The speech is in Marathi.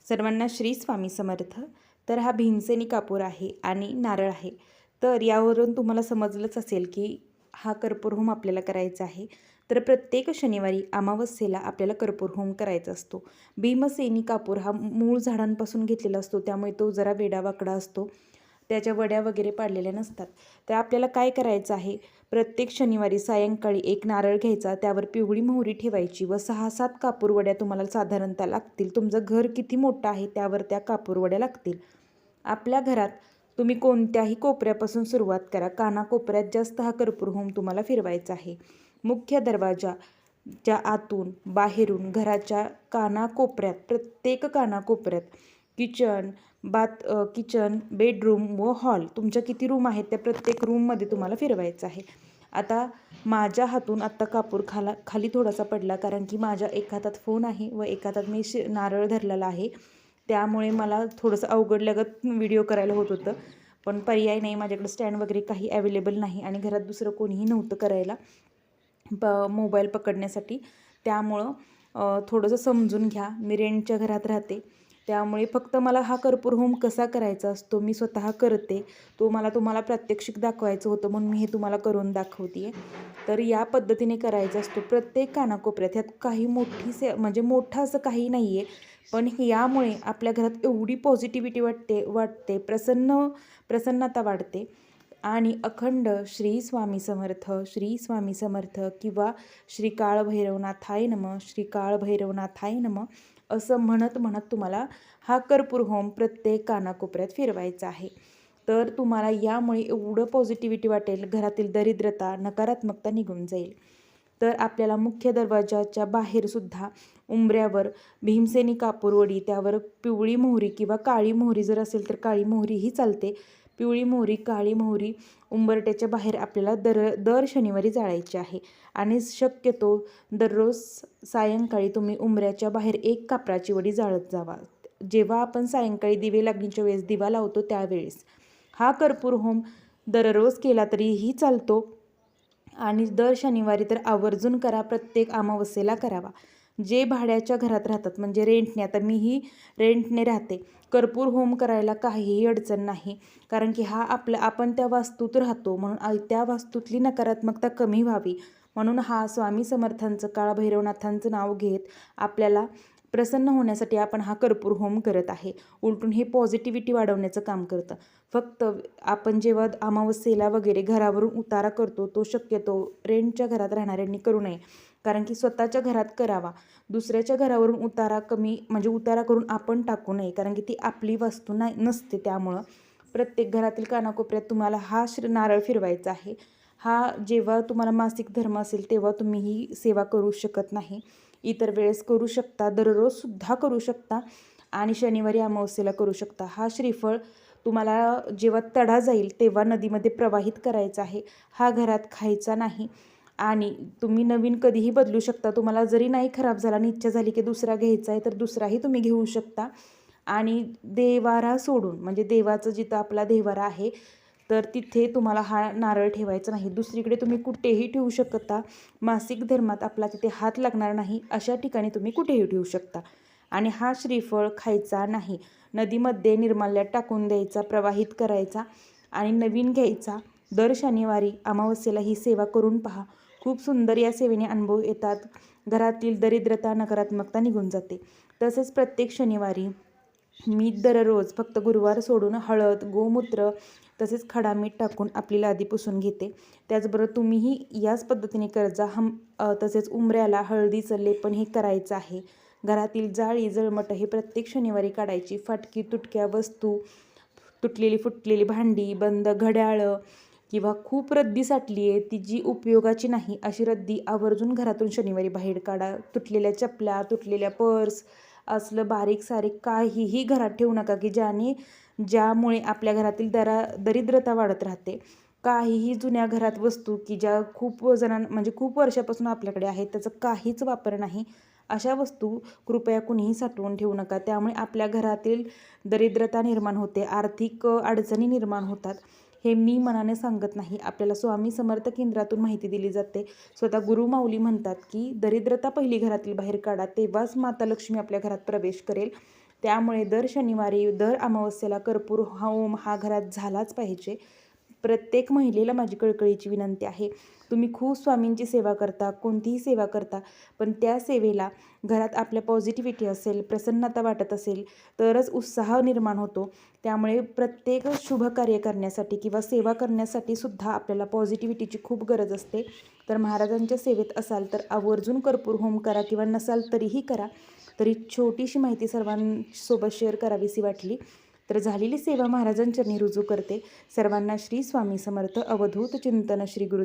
सर्वांना श्री स्वामी समर्थ. तर हा भीमसेनी कापूर आहे आणि नारळ आहे. तर यावरून तुम्हाला समजलंच असेल की हा कर्पूर होम आपल्याला करायचा आहे. तर प्रत्येक शनिवारी अमावस्येला आपल्याला कर्पूर होम करायचा असतो. भीमसेनी कापूर हा मूळ झाडांपासून घेतलेला असतो, त्यामुळे तो जरा वेडावाकडा असतो. त्याच्या वड्या वगैरे पाडलेल्या नसतात. तर आपल्याला काय करायचं आहे, प्रत्येक शनिवारी सायंकाळी एक नारळ घ्यायचा, त्यावर पिवळी मोहरी ठेवायची व 6-7 कापूर वड्या तुम्हाला साधारणतः लागतील. तुमचं घर किती मोठं आहे त्यावर त्या कापूर वड्या लागतील. आपल्या घरात तुम्ही कोणत्याही कोपऱ्यापासून सुरुवात करा. कानाकोपऱ्यात जास्त हा कर्पूर होम तुम्हाला फिरवायचा आहे. मुख्य दरवाजाच्या आतून, बाहेरून, घराच्या कानाकोपऱ्यात, प्रत्येक कानाकोपऱ्यात, किचन, किचन, बेडरूम व हॉल, तुमच्या किती रूम आहेत त्या प्रत्येक रूममध्ये तुम्हाला फिरवायचं आहे. आता माझ्या हातून आत्ता कापूर खाली थोडासा पडला, कारण की माझ्या एका हातात फोन आहे व एका हातात मी नारळ धरलेला आहे. त्यामुळे मला थोडंसं अवघडल्यागत व्हिडिओ करायला होत होतं, पण पर्याय नाही. माझ्याकडे स्टँड वगैरे काही अवेलेबल नाही आणि घरात दुसरं कोणीही नव्हतं करायला मोबाईल पकडण्यासाठी. त्यामुळं थोडंसं समजून घ्या. मी रेंटच्या घरात राहते, त्यामुळे फक्त मला हा कर्पूर होम कसा करायचा असतो मी स्वतः करते. तुम्हाला प्रात्यक्षिक दाखवायचं होतं, म्हणून मी हे तुम्हाला करून दाखवते आहे. तर या पद्धतीने करायचा असतो प्रत्येक कानाकोपऱ्यात. ह्यात काही म्हणजे मोठं असं काही नाही आहे, पण यामुळे आपल्या घरात एवढी पॉझिटिव्हिटी वाटते, प्रसन्नता वाढते. आणि अखंड श्री स्वामी समर्थ, श्री स्वामी समर्थ किंवा श्री काळभैरवनाथाय नमः, श्री काळभैरवनाथाय नमः असं म्हणत म्हणत तुम्हाला हा कर्पूर होम प्रत्येक कानाकोपऱ्यात फिरवायचा आहे. तर तुम्हाला यामुळे एवढं पॉझिटिव्हिटी वाटेल, घरातील दरिद्रता, नकारात्मकता निघून जाईल. तर आपल्याला मुख्य दरवाजाच्या बाहेरसुद्धा उंबऱ्यावर भीमसेनी कापूरवडी, त्यावर पिवळी मोहरी किंवा काळी मोहरी जर असेल तर काळी मोहरीही चालते. पिवळी मोहरी, काळी मोहरी उंबरट्याच्या बाहेर आपल्याला दर शनिवारी जाळायची आहे. आणि शक्यतो दररोज सायंकाळी तुम्ही उंबऱ्याच्या बाहेर एक कापराची वडी जाळत जावा. जेव्हा आपण सायंकाळी दिवे लागणीच्या वेळेस दिवा लावतो त्यावेळेस हा कर्पूर होम दररोज केला तरीही चालतो. आणि दर शनिवारी तर आवर्जून करा, प्रत्येक अमावस्येला करावा. जे भाड्याच्या घरात राहतात, म्हणजे रेंटने, आता मीही रेंटने राहते, कर्पूर होम करायला काहीही अडचण नाही, कारण की आपण त्या वास्तूत राहतो, म्हणून त्या वास्तूतली नकारात्मकता कमी व्हावी म्हणून हा स्वामी समर्थांचं, काळभैरवनाथांचं नाव घेत आपल्याला प्रसन्न होण्यासाठी आपण हा कर्पूर होम करत आहे. उलटून हे पॉझिटिव्हिटी वाढवण्याचं काम करतं. फक्त आपण जेव्हा अमावस्येला वगैरे घरावरून उतारा करतो, तो शक्यतो रेंटच्या घरात राहणाऱ्यांनी करू नये, कारण की स्वतःच्या घरात करावा. दुसऱ्याच्या घरावरून उतारा करून आपण टाकू नये, कारण की ती आपली वस्तू नसते. त्यामुळं प्रत्येक घरातील कानाकोपऱ्यात तुम्हाला हा नारळ फिरवायचा आहे. हा जेव्हा तुम्हाला मासिक धर्म असेल तेव्हा तुम्ही ही सेवा करू शकत नाही, इतर वेळेस करू शकता, दररोजसुद्धा करू शकता आणि शनिवारी अमावस्येला करू शकता. हा श्रीफळ तुम्हाला जेव्हा तडा जाईल तेव्हा नदीमध्ये प्रवाहित करायचा आहे. हा घरात खायचा नाही आणि तुम्ही नवीन कधीही बदलू शकता. तुम्हाला जरी नाही खराब झाला आणि इच्छा झाली की दुसरा घ्यायचा आहे तर दुसराही तुम्ही घेऊ शकता. आणि देवारा सोडून, म्हणजे देवाचं जिथं आपला देवारा आहे तर तिथे तुम्हाला हा नारळ ठेवायचा नाही. दुसरीकडे तुम्ही कुठेही ठेवू शकता. मासिक धर्मात आपला तिथे हात लागणार नाही अशा ठिकाणी तुम्ही कुठेही ठेवू शकता. आणि हा श्रीफळ खायचा नाही, नदीमध्ये निर्माल्यात टाकून द्यायचा, प्रवाहित करायचा आणि नवीन घ्यायचा. दर शनिवारी अमावस्येला ही सेवा करून पहा. खूप सुंदर या सेवेने अनुभव येतात. घरातील दरिद्रता, नकारात्मकता निघून जाते. तसेच प्रत्येक शनिवारी मी दररोज फक्त गुरुवार सोडून हळद, गोमूत्र तसेच खडा मीठ टाकून आपली लादी पुसून घेते. त्याचबरोबर तुम्हीही याच पद्धतीने करत जा. तसेच उंबऱ्याला हळदीचं लेपन हे करायचं आहे. घरातील जाळी, जळमटं हे प्रत्येक शनिवारी काढायची. फाटकी तुटक्या वस्तू, तुटलेली फुटलेली भांडी, बंद घड्याळं किंवा खूप रद्दी साठली आहे ती जी उपयोगाची नाही, अशी रद्दी आवर्जून घरातून शनिवारी बाहेर काढा. तुटलेल्या चपल्या, तुटलेल्या पर्स असलं बारीक सारीक काहीही घरात ठेवू नका की ज्यामुळे आपल्या घरातील दरिद्रता वाढत राहते. काहीही जुन्या घरात वस्तू की ज्या खूप वर्षापासून आपल्याकडे आहेत, त्याचा काहीच वापर नाही, अशा वस्तू कृपया कुणीही साठवून ठेवू नका. त्यामुळे आपल्या घरातील दरिद्रता निर्माण होते, आर्थिक अडचणी निर्माण होतात. हे मी मनाने सांगत नाही, आपल्याला स्वामी समर्थ केंद्रातून माहिती दिली जाते. स्वतः गुरुमाऊली म्हणतात की दरिद्रता पहिली घरातील बाहेर काढा, तेव्हाच माता लक्ष्मी आपल्या घरात प्रवेश करेल. त्यामुळे दर शनिवारी दर अमावस्येला कर्पूर होम हा घरात झालाच पाहिजे. प्रत्येक महिलेला माझी कळकळीची विनंती आहे. तुम्ही खूप स्वामींची सेवा करता, कोणतीही सेवा करता, पण त्या सेवेला घरात आपल्या पॉझिटिव्हिटी असेल, प्रसन्नता वाटत असेल, तरच उत्साह निर्माण होतो. त्यामुळे प्रत्येक शुभ कार्य करण्यासाठी किंवा सेवा करण्यासाठी सुद्धा आपल्याला पॉझिटिव्हिटीची खूप गरज असते. तर महाराजांच्या सेवेत असाल तर आवर्जून कर्पूर होम करा किंवा नसाल तरीही करा. तरी छोटीशी माहिती सर्वांसोबत शेअर करावीशी वाटली. तर झालेली सेवा महाराजांचरणी रुजू करते. सर्वांना श्री स्वामी समर्थ. अवधूत चिंतन श्री गुरु